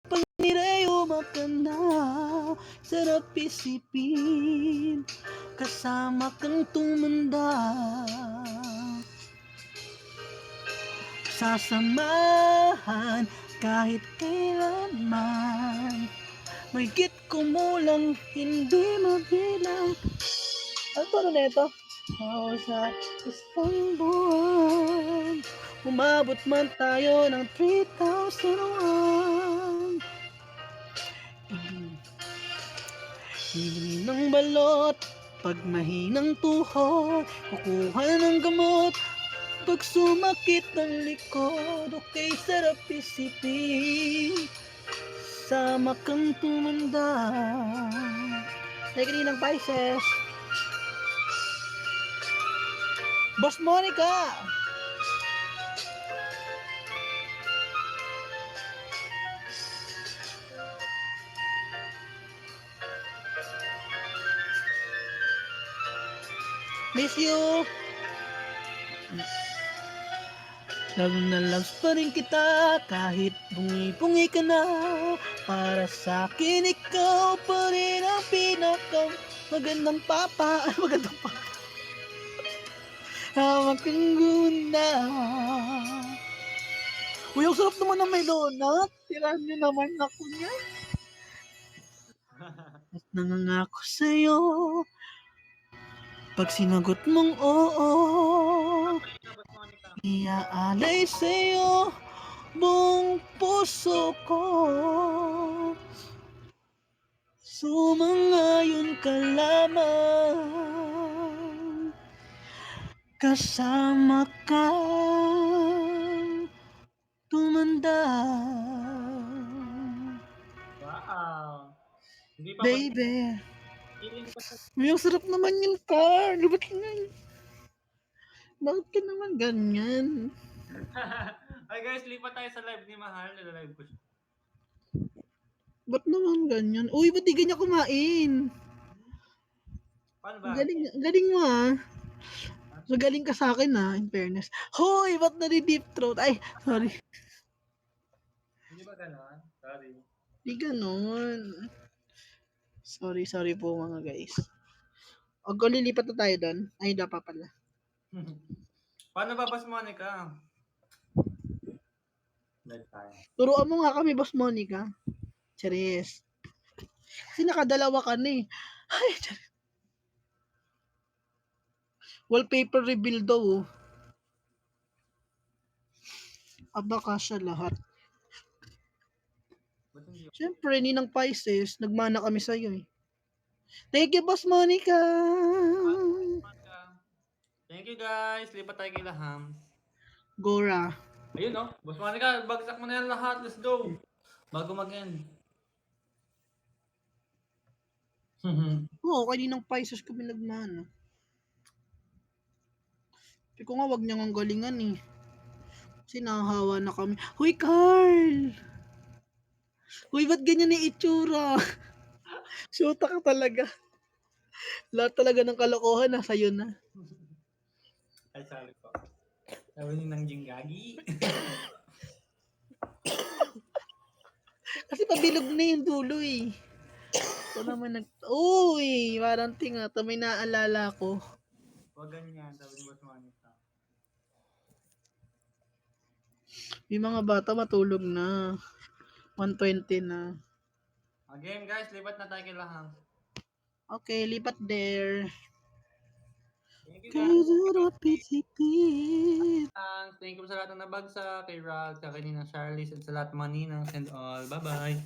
Panirayo makana, sarap isipin, kasama kang tumanda. Sasamahan kahit kailanman, mahigit kumulang hindi mabilang. Ano to na ito? Sa isang buwan, umabot man tayo ng 3,001. Hili ng balot, pag mahinang tuhod, kukuha ng gamot, pag sumakit ng likod, okay, sarap isipin, sama kang tumanda. Teka din ng Pisces. Boss Monica! Miss you! Love na loves pa rin kita kahit bungi-bungi ka na. Para sa akin ikaw pa rin ang pinaka magandang papa. Magandang papa. Hawak kang gunda. Uy, ang sarap naman ng may donut. Tirahan niyo naman ako niya. At nangangako sa'yo, pag sinagot mong oo, iaalay sa'yo buong puso ko. Sumangayon ka lamang, kasama ka tumanda. Wow. Hindi pa Baby. Feeling pa sa... May ang sarap naman yung car. Bakit ka naman ganyan? Ay guys, lipat tayo sa live ni Mahal. Nila-live ko siya. Ba't naman ganyan? Uy, ba't di ganyan kumain? Paano Ang ba? galing, ang galing mo ah. Magaling ka sa akin ah, in fairness. Hoy, ba't nadi-deep throat? Ay, sorry. Hindi ba gano'n? Sorry. Di ganon. Sorry po mga guys. O, lilipat na tayo doon. Ay, dapat pala. Paano ba, Boss Monica? Live tayo. Turuan mo nga kami, Boss Monica. Charis. Kasi nakadalawa ka na eh. Ay, charis. Wallpaper reveal daw oh. Abaka siya lahat. Ba't hindi? Siyempre, Ninang Pisces, nagmana kami sa'yo eh. Thank you, Boss Monica! Thank you guys. Lipat tayo kay Lahams. Gora. Ayun no. Boss Monica, bagsak mo na yan lahat. Let's go. Bago mag-end. Oo, kaninang Pisces kami nagmana. Sabi ko nga, wag niyang ang galingan eh. Kasi nahahawa na kami. Huy, Carl! Huy, ba't ganyan na itsura? Syota ka talaga. Lahat talaga ng kalokohan nasa iyo na. Ay, sorry po. Sabi ni Nang Jinggagi. Kasi pabilog na yung dulo eh. Ito naman Uy, parang tinga. Ito may naalala ko. Huwag ganyan, sabi ni Boss Monica. Yung mga bata matulog na. 1:20 na. Game guys, lipat na tayo kay Lahams. Okay, lipat there. Thank you guys. Kaya pisipit. Thank you sa lahat ng nabagsa, kay Rag, sa kanina Charlize, at sa lahat ng mga ninang and all. Bye-bye.